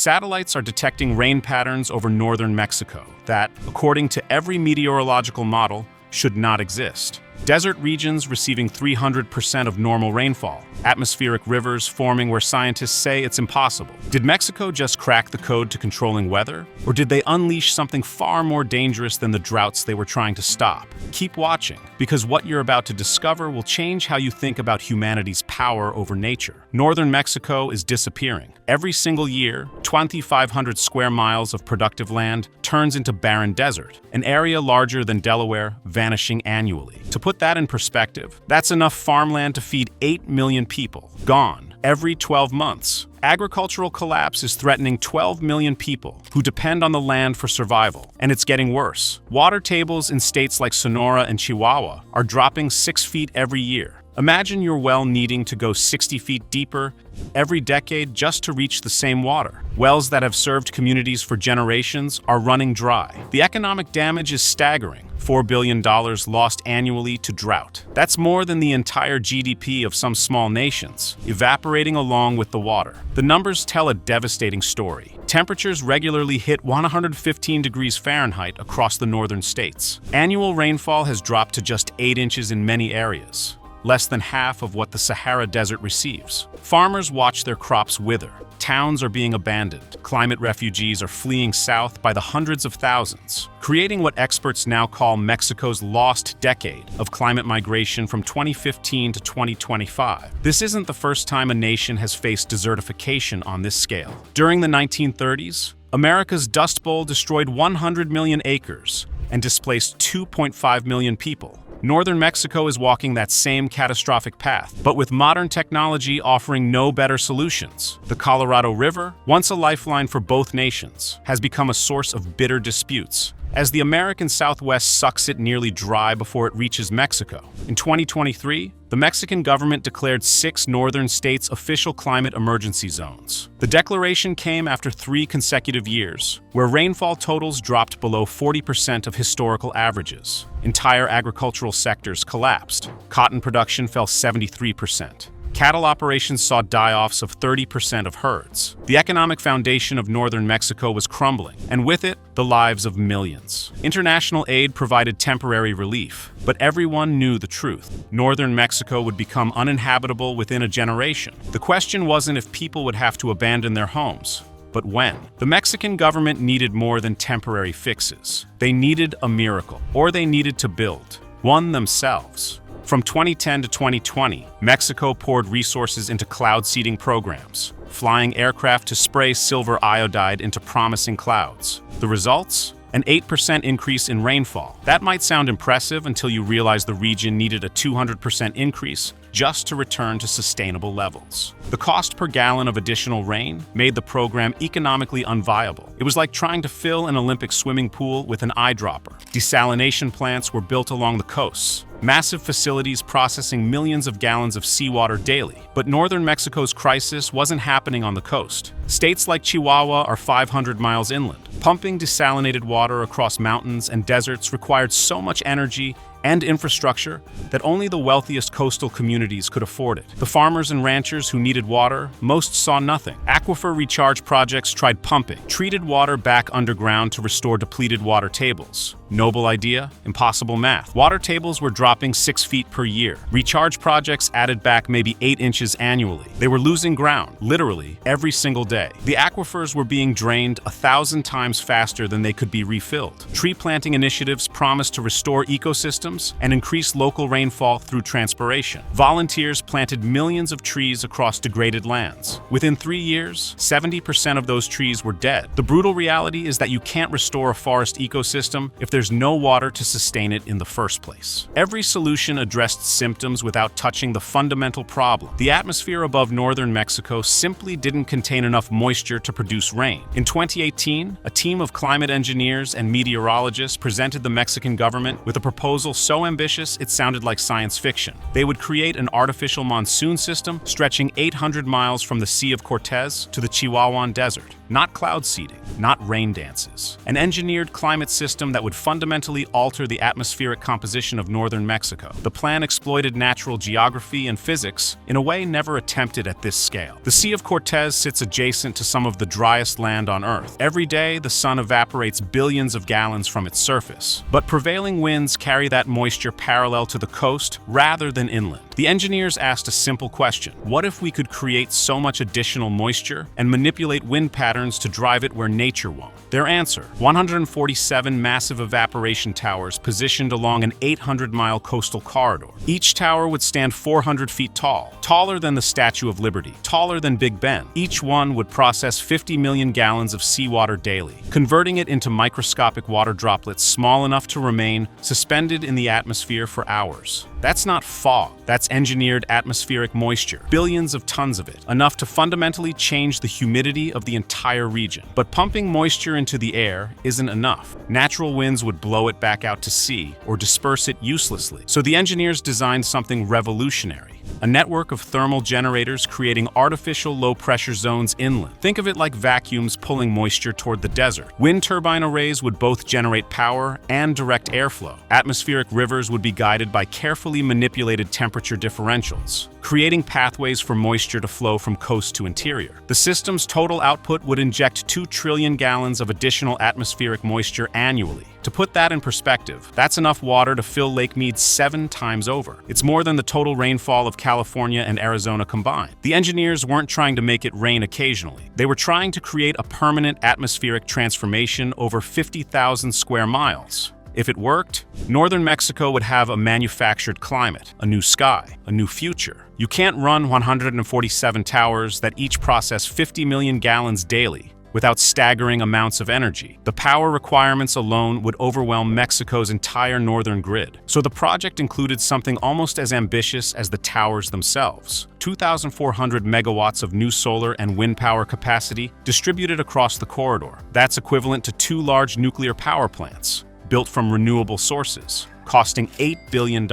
Satellites are detecting rain patterns over northern Mexico that, according to every meteorological model, should not exist. Desert regions receiving 300% of normal rainfall. Atmospheric rivers forming where scientists say it's impossible. Did Mexico just crack the code to controlling weather? Or did they unleash something far more dangerous than the droughts they were trying to stop? Keep watching, because what you're about to discover will change how you think about humanity's power over nature. Northern Mexico is disappearing. Every single year, 2,500 square miles of productive land turns into barren desert, an area larger than Delaware, vanishing annually. To put that in perspective, that's enough farmland to feed 8 million people, gone every 12 months. Agricultural collapse is threatening 12 million people who depend on the land for survival, and it's getting worse. Water tables in states like Sonora and Chihuahua are dropping 6 feet every year. Imagine your well needing to go 60 feet deeper every decade just to reach the same water. Wells that have served communities for generations are running dry. The economic damage is staggering. $4 billion lost annually to drought. That's more than the entire GDP of some small nations, evaporating along with the water. The numbers tell a devastating story. Temperatures regularly hit 115 degrees Fahrenheit across the northern states. Annual rainfall has dropped to just 8 inches in many areas, less than half of what the Sahara Desert receives. Farmers watch their crops wither. Towns are being abandoned. Climate refugees are fleeing south by the hundreds of thousands, creating what experts now call Mexico's lost decade of climate migration from 2015 to 2025. This isn't the first time a nation has faced desertification on this scale. During the 1930s, America's Dust Bowl destroyed 100 million acres and displaced 2.5 million people. Northern Mexico is walking that same catastrophic path, but with modern technology offering no better solutions. The Colorado River, once a lifeline for both nations, has become a source of bitter disputes, as the American Southwest sucks it nearly dry before it reaches Mexico. In 2023, the Mexican government declared 6 northern states official climate emergency zones. The declaration came after 3 consecutive years, where rainfall totals dropped below 40% of historical averages. Entire agricultural sectors collapsed. Cotton production fell 73%. Cattle operations saw die-offs of 30% of herds. The economic foundation of northern Mexico was crumbling, and with it, the lives of millions. International aid provided temporary relief, but everyone knew the truth. Northern Mexico would become uninhabitable within a generation. The question wasn't if people would have to abandon their homes, but when. The Mexican government needed more than temporary fixes. They needed a miracle, or they needed to build one themselves. From 2010 to 2020, Mexico poured resources into cloud seeding programs, flying aircraft to spray silver iodide into promising clouds. The results? An 8% increase in rainfall. That might sound impressive until you realize the region needed a 200% increase just to return to sustainable levels. The cost per gallon of additional rain made the program economically unviable. It was like trying to fill an Olympic swimming pool with an eyedropper. Desalination plants were built along the coasts, massive facilities processing millions of gallons of seawater daily. But northern Mexico's crisis wasn't happening on the coast. States like Chihuahua are 500 miles inland. Pumping desalinated water across mountains and deserts required so much energy and infrastructure that only the wealthiest coastal communities could afford it. The farmers and ranchers who needed water, most saw nothing. Aquifer recharge projects tried pumping treated water back underground to restore depleted water tables. Noble idea, impossible math. Water tables were dropping 6 feet per year. Recharge projects added back maybe 8 inches annually. They were losing ground, literally, every single day. The aquifers were being drained 1,000 times faster than they could be refilled. Tree planting initiatives promised to restore ecosystems and increase local rainfall through transpiration. Volunteers planted millions of trees across degraded lands. Within 3 years, 70% of those trees were dead. The brutal reality is that you can't restore a forest ecosystem if there's no water to sustain it in the first place. Every solution addressed symptoms without touching the fundamental problem. The atmosphere above northern Mexico simply didn't contain enough moisture to produce rain. In 2018, a team of climate engineers and meteorologists presented the Mexican government with a proposal so ambitious it sounded like science fiction. They would create an artificial monsoon system stretching 800 miles from the Sea of Cortez to the Chihuahuan Desert. Not cloud seeding, not rain dances. An engineered climate system that would fundamentally alter the atmospheric composition of northern Mexico. The plan exploited natural geography and physics in a way never attempted at this scale. The Sea of Cortez sits adjacent to some of the driest land on Earth. Every day, the sun evaporates billions of gallons from its surface, but prevailing winds carry that moisture parallel to the coast rather than inland. The engineers asked a simple question: what if we could create so much additional moisture and manipulate wind patterns to drive it where nature won't? Their answer: 147 massive evaporation towers positioned along an 800-mile coastal corridor. Each tower would stand 400 feet tall, taller than the Statue of Liberty, taller than Big Ben. Each one would process 50 million gallons of seawater daily, converting it into microscopic water droplets small enough to remain suspended in the atmosphere for hours. That's not fog, that's engineered atmospheric moisture, billions of tons of it, enough to fundamentally change the humidity of the entire region. But pumping moisture into the air isn't enough. Natural winds would blow it back out to sea or disperse it uselessly. So the engineers designed something revolutionary: a network of thermal generators creating artificial low-pressure zones inland. Think of it like vacuums pulling moisture toward the desert. Wind turbine arrays would both generate power and direct airflow. Atmospheric rivers would be guided by carefully manipulated temperature differentials, creating pathways for moisture to flow from coast to interior. The system's total output would inject 2 trillion gallons of additional atmospheric moisture annually. To put that in perspective, that's enough water to fill Lake Mead 7 times over. It's more than the total rainfall of California and Arizona combined. The engineers weren't trying to make it rain occasionally. They were trying to create a permanent atmospheric transformation over 50,000 square miles. If it worked, northern Mexico would have a manufactured climate, a new sky, a new future. You can't run 147 towers that each process 50 million gallons daily without staggering amounts of energy. The power requirements alone would overwhelm Mexico's entire northern grid. So the project included something almost as ambitious as the towers themselves: 2,400 megawatts of new solar and wind power capacity distributed across the corridor. That's equivalent to 2 large nuclear power plants, built from renewable sources, costing $8 billion.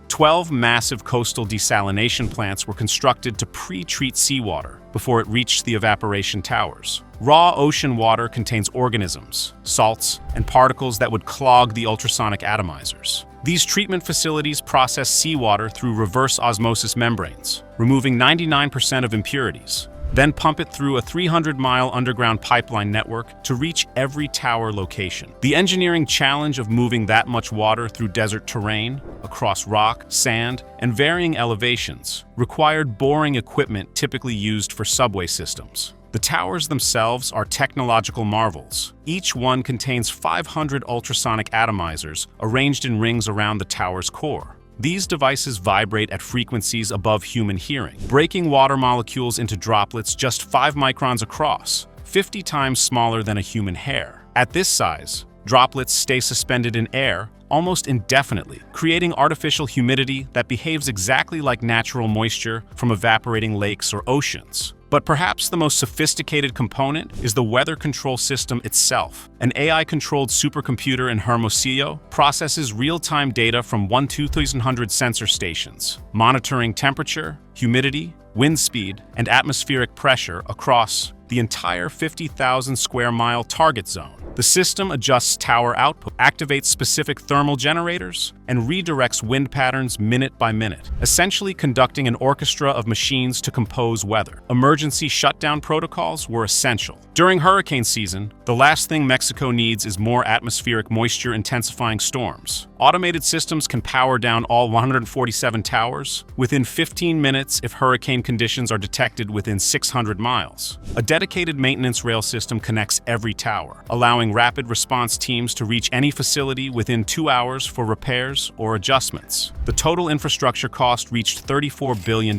12 massive coastal desalination plants were constructed to pre-treat seawater before it reached the evaporation towers. Raw ocean water contains organisms, salts, and particles that would clog the ultrasonic atomizers. These treatment facilities process seawater through reverse osmosis membranes, removing 99% of impurities, then pump it through a 300-mile underground pipeline network to reach every tower location. The engineering challenge of moving that much water through desert terrain, across rock, sand, and varying elevations, required boring equipment typically used for subway systems. The towers themselves are technological marvels. Each one contains 500 ultrasonic atomizers arranged in rings around the tower's core. These devices vibrate at frequencies above human hearing, breaking water molecules into droplets just 5 microns across, 50 times smaller than a human hair. At this size, droplets stay suspended in air almost indefinitely, creating artificial humidity that behaves exactly like natural moisture from evaporating lakes or oceans. But perhaps the most sophisticated component is the weather control system itself. An AI-controlled supercomputer in Hermosillo processes real-time data from 1,200 sensor stations, monitoring temperature, humidity, wind speed, and atmospheric pressure across the entire 50,000 square mile target zone. The system adjusts tower output, activates specific thermal generators, and redirects wind patterns minute by minute, essentially conducting an orchestra of machines to compose weather. Emergency shutdown protocols were essential. During hurricane season, the last thing Mexico needs is more atmospheric moisture-intensifying storms. Automated systems can power down all 147 towers within 15 minutes if hurricane conditions are detected within 600 miles. A dedicated maintenance rail system connects every tower, allowing rapid response teams to reach any facility within 2 hours for repairs or adjustments. The total infrastructure cost reached $34 billion,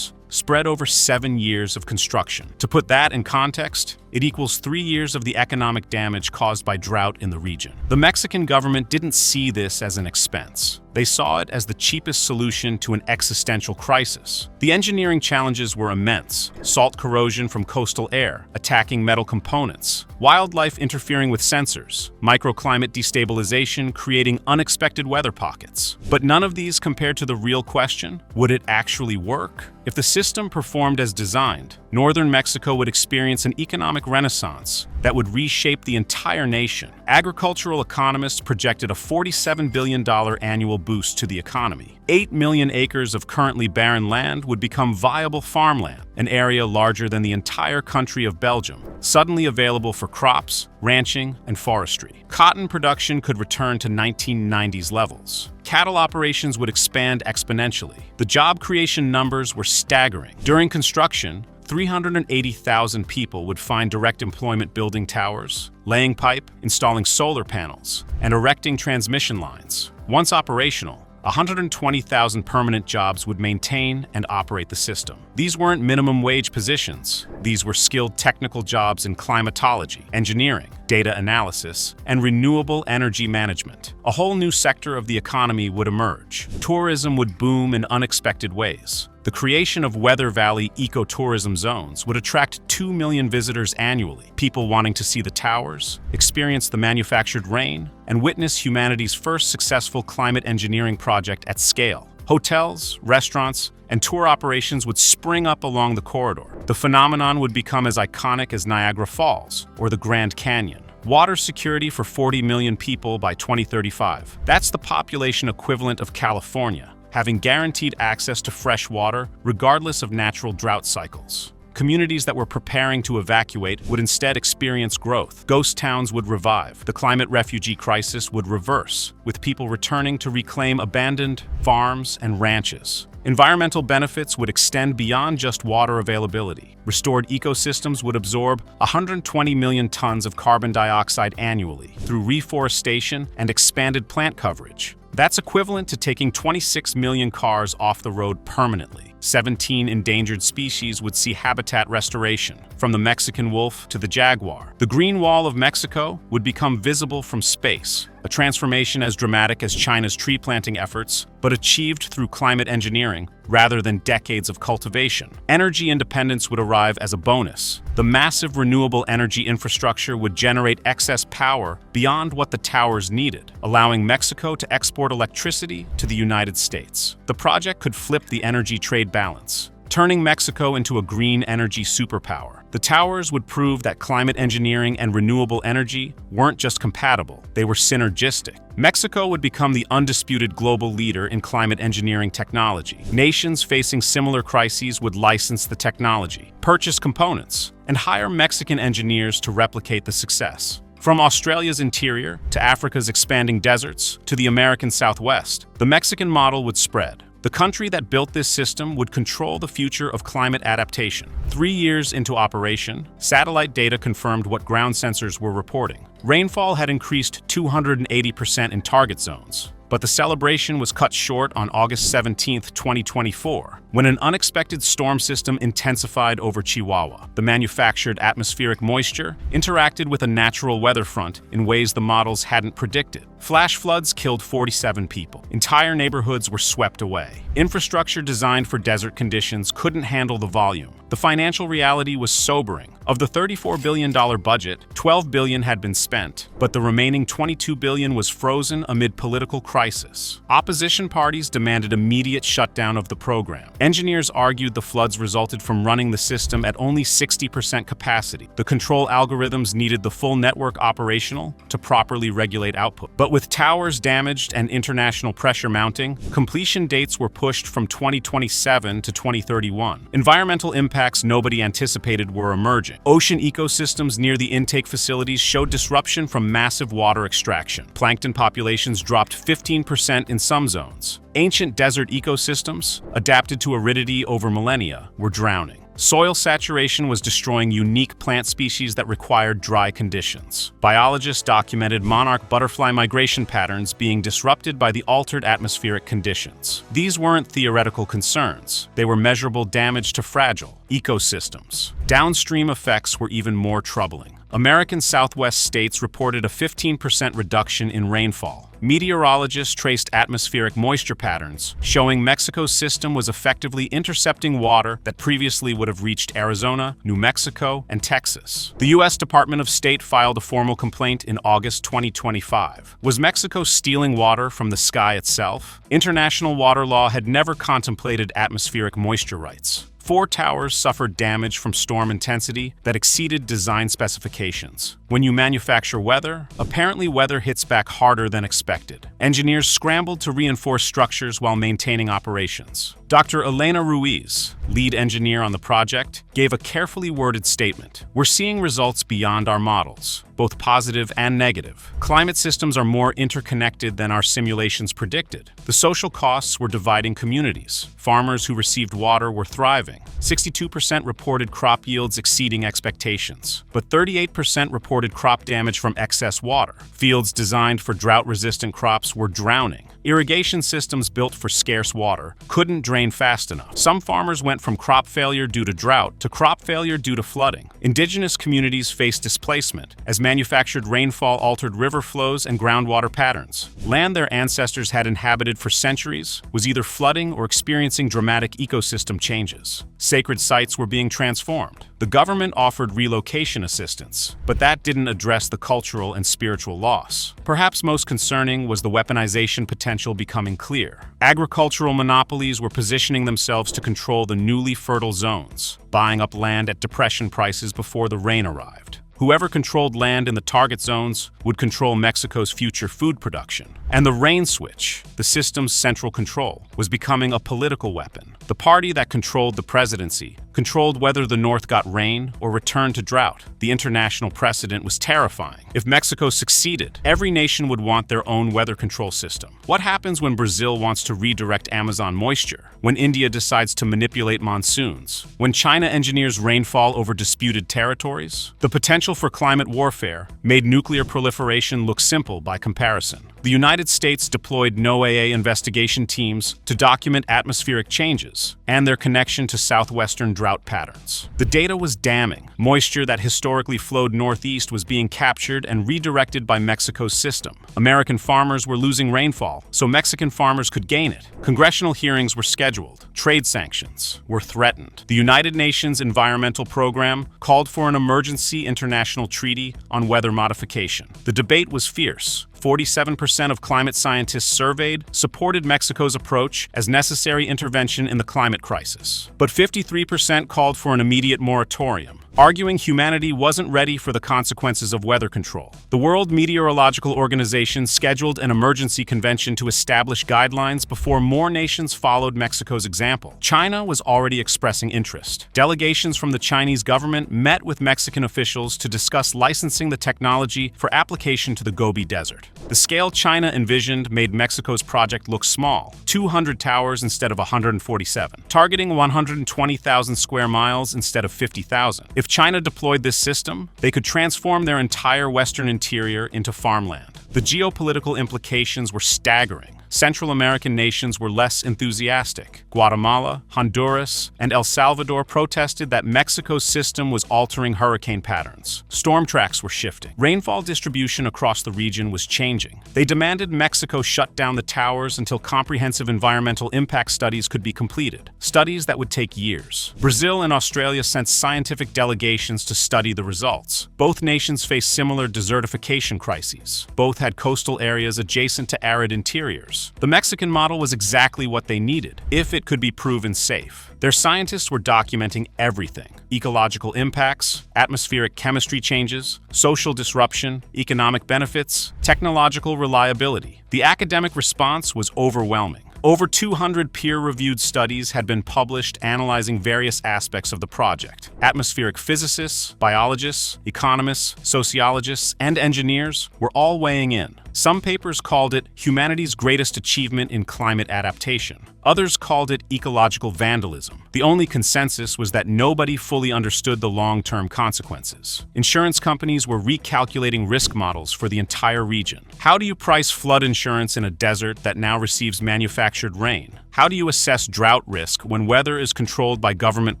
spread over 7 years of construction. To put that in context, it equals 3 years of the economic damage caused by drought in the region. The Mexican government didn't see this as an expense. They saw it as the cheapest solution to an existential crisis. The engineering challenges were immense: salt corrosion from coastal air, attacking metal components, wildlife interfering with sensors, microclimate destabilization creating unexpected weather pockets. But none of these compared to the real question: would it actually work? If the system performed as designed, northern Mexico would experience an economic renaissance that would reshape the entire nation. Agricultural economists projected a $47 billion annual boost to the economy. 8 million acres of currently barren land would become viable farmland, an area larger than the entire country of Belgium, suddenly available for crops, ranching, and forestry. Cotton production could return to 1990s levels. Cattle operations would expand exponentially. The job creation numbers were staggering. During construction, 380,000 people would find direct employment building towers, laying pipe, installing solar panels, and erecting transmission lines. Once operational, 120,000 permanent jobs would maintain and operate the system. These weren't minimum wage positions. These were skilled technical jobs in climatology, engineering, data analysis, and renewable energy management. A whole new sector of the economy would emerge. Tourism would boom in unexpected ways. The creation of Weather Valley ecotourism zones would attract 2 million visitors annually, people wanting to see the towers, experience the manufactured rain, and witness humanity's first successful climate engineering project at scale. Hotels, restaurants, and tour operations would spring up along the corridor. The phenomenon would become as iconic as Niagara Falls or the Grand Canyon. Water security for 40 million people by 2035. That's the population equivalent of California, having guaranteed access to fresh water regardless of natural drought cycles. Communities that were preparing to evacuate would instead experience growth. Ghost towns would revive. The climate refugee crisis would reverse, with people returning to reclaim abandoned farms and ranches. Environmental benefits would extend beyond just water availability. Restored ecosystems would absorb 120 million tons of carbon dioxide annually through reforestation and expanded plant coverage. That's equivalent to taking 26 million cars off the road permanently. 17 endangered species would see habitat restoration, from the Mexican wolf to the jaguar. The Green Wall of Mexico would become visible from space, a transformation as dramatic as China's tree planting efforts, but achieved through climate engineering rather than decades of cultivation. Energy independence would arrive as a bonus. The massive renewable energy infrastructure would generate excess power beyond what the towers needed, allowing Mexico to export electricity to the United States. The project could flip the energy trade balance, turning Mexico into a green energy superpower. The towers would prove that climate engineering and renewable energy weren't just compatible, they were synergistic. Mexico would become the undisputed global leader in climate engineering technology. Nations facing similar crises would license the technology, purchase components, and hire Mexican engineers to replicate the success. From Australia's interior to Africa's expanding deserts to the American Southwest, the Mexican model would spread. The country that built this system would control the future of climate adaptation. 3 years into operation, satellite data confirmed what ground sensors were reporting. Rainfall had increased 280% in target zones. But the celebration was cut short on August 17, 2024, when an unexpected storm system intensified over Chihuahua. The manufactured atmospheric moisture interacted with a natural weather front in ways the models hadn't predicted. Flash floods killed 47 people. Entire neighborhoods were swept away. Infrastructure designed for desert conditions couldn't handle the volume. The financial reality was sobering. Of the $34 billion budget, $12 billion had been spent, but the remaining $22 billion was frozen amid political crisis. Opposition parties demanded immediate shutdown of the program. Engineers argued the floods resulted from running the system at only 60% capacity. The control algorithms needed the full network operational to properly regulate output. But with towers damaged and international pressure mounting, completion dates were pushed from 2027 to 2031. Environmental impacts nobody anticipated were emerging. Ocean ecosystems near the intake facilities showed disruption from massive water extraction. Plankton populations dropped 15% in some zones. Ancient desert ecosystems, adapted to aridity over millennia, were drowning. Soil saturation was destroying unique plant species that required dry conditions. Biologists documented monarch butterfly migration patterns being disrupted by the altered atmospheric conditions. These weren't theoretical concerns. They were measurable damage to fragile ecosystems. Downstream effects were even more troubling. American Southwest states reported a 15% reduction in rainfall. Meteorologists traced atmospheric moisture patterns, showing Mexico's system was effectively intercepting water that previously would have reached Arizona, New Mexico, and Texas. The U.S. Department of State filed a formal complaint in August 2025. Was Mexico stealing water from the sky itself? International water law had never contemplated atmospheric moisture rights. 4 towers suffered damage from storm intensity that exceeded design specifications. When you manufacture weather, apparently weather hits back harder than expected. Engineers scrambled to reinforce structures while maintaining operations. Dr. Elena Ruiz, lead engineer on the project, gave a carefully worded statement. "We're seeing results beyond our models, both positive and negative. Climate systems are more interconnected than our simulations predicted. The social costs were dividing communities. Farmers who received water were thriving. 62% reported crop yields exceeding expectations, but 38% reported crop damage from excess water. Fields designed for drought-resistant crops were drowning. Irrigation systems built for scarce water couldn't drain fast enough. Some farmers went from crop failure due to drought to crop failure due to flooding. Indigenous communities faced displacement as manufactured rainfall altered river flows and groundwater patterns. Land their ancestors had inhabited for centuries was either flooding or experiencing dramatic ecosystem changes. Sacred sites were being transformed. The government offered relocation assistance, but that didn't address the cultural and spiritual loss. Perhaps most concerning was the weaponization potential becoming clear. Agricultural monopolies were positioning themselves to control the newly fertile zones, buying up land at depression prices before the rain arrived. Whoever controlled land in the target zones would control Mexico's future food production. And the rain switch, the system's central control, was becoming a political weapon. The party that controlled the presidency controlled whether the North got rain or returned to drought. The international precedent was terrifying. If Mexico succeeded, every nation would want their own weather control system. What happens when Brazil wants to redirect Amazon moisture? When India decides to manipulate monsoons? When China engineers rainfall over disputed territories? The potential for climate warfare made nuclear proliferation look simple by comparison. The United States deployed NOAA investigation teams to document atmospheric changes and their connection to southwestern drought patterns. The data was damning. Moisture that historically flowed northeast was being captured and redirected by Mexico's system. American farmers were losing rainfall, so Mexican farmers could gain it. Congressional hearings were scheduled. Trade sanctions were threatened. The United Nations Environmental Program called for an emergency international treaty on weather modification. The debate was fierce. 47% of climate scientists surveyed supported Mexico's approach as necessary intervention in the climate crisis. But 53% called for an immediate moratorium, arguing humanity wasn't ready for the consequences of weather control. The World Meteorological Organization scheduled an emergency convention to establish guidelines before more nations followed Mexico's example. China was already expressing interest. Delegations from the Chinese government met with Mexican officials to discuss licensing the technology for application to the Gobi Desert. The scale China envisioned made Mexico's project look small, 200 towers instead of 147, targeting 120,000 square miles instead of 50,000. If China deployed this system, they could transform their entire western interior into farmland. The geopolitical implications were staggering. Central American nations were less enthusiastic. Guatemala, Honduras, and El Salvador protested that Mexico's system was altering hurricane patterns. Storm tracks were shifting. Rainfall distribution across the region was changing. They demanded Mexico shut down the towers until comprehensive environmental impact studies could be completed, studies that would take years. Brazil and Australia sent scientific delegations to study the results. Both nations faced similar desertification crises. Both had coastal areas adjacent to arid interiors. The Mexican model was exactly what they needed, if it could be proven safe. Their scientists were documenting everything: ecological impacts, atmospheric chemistry changes, social disruption, economic benefits, technological reliability. The academic response was overwhelming. Over 200 peer-reviewed studies had been published analyzing various aspects of the project. Atmospheric physicists, biologists, economists, sociologists, and engineers were all weighing in. Some papers called it humanity's greatest achievement in climate adaptation. Others called it ecological vandalism. The only consensus was that nobody fully understood the long-term consequences. Insurance companies were recalculating risk models for the entire region. How do you price flood insurance in a desert that now receives manufactured rain? How do you assess drought risk when weather is controlled by government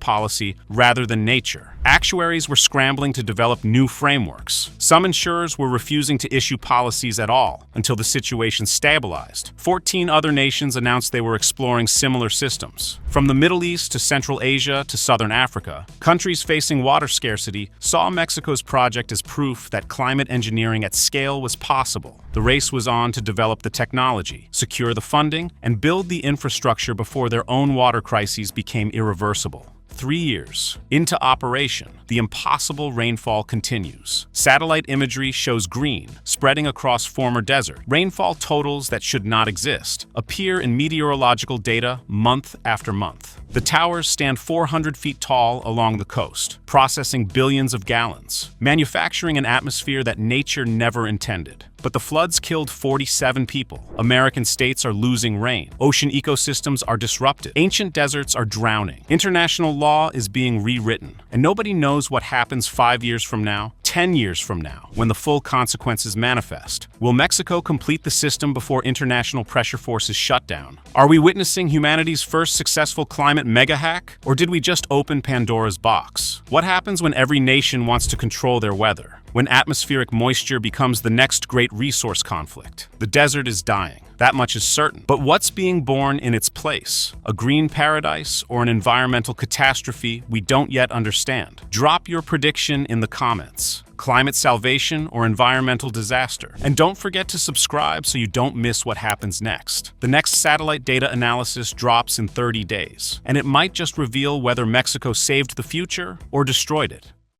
policy rather than nature? Actuaries were scrambling to develop new frameworks. Some insurers were refusing to issue policies at all until the situation stabilized. 14 other nations announced they were exploring similar systems. From the Middle East to Central Asia to Southern Africa, countries facing water scarcity saw Mexico's project as proof that climate engineering at scale was possible. The race was on to develop the technology, secure the funding, and build the infrastructure before their own water crises became irreversible. 3 years into operation, the impossible rainfall continues. Satellite imagery shows green spreading across former desert. Rainfall totals that should not exist appear in meteorological data month after month. The towers stand 400 feet tall along the coast, processing billions of gallons, manufacturing an atmosphere that nature never intended. But the floods killed 47 people. American states are losing rain. Ocean ecosystems are disrupted. Ancient deserts are drowning. International law is being rewritten. And nobody knows what happens 5 years from now, 10 years from now, when the full consequences manifest. Will Mexico complete the system before international pressure forces shut down? Are we witnessing humanity's first successful climate mega-hack? Or did we just open Pandora's box? What happens when every nation wants to control their weather? When atmospheric moisture becomes the next great resource conflict? The desert is dying. That much is certain. But what's being born in its place? A green paradise or an environmental catastrophe we don't yet understand? Drop your prediction in the comments. Climate salvation or environmental disaster? And don't forget to subscribe so you don't miss what happens next. The next satellite data analysis drops in 30 days, and it might just reveal whether Mexico saved the future or destroyed it.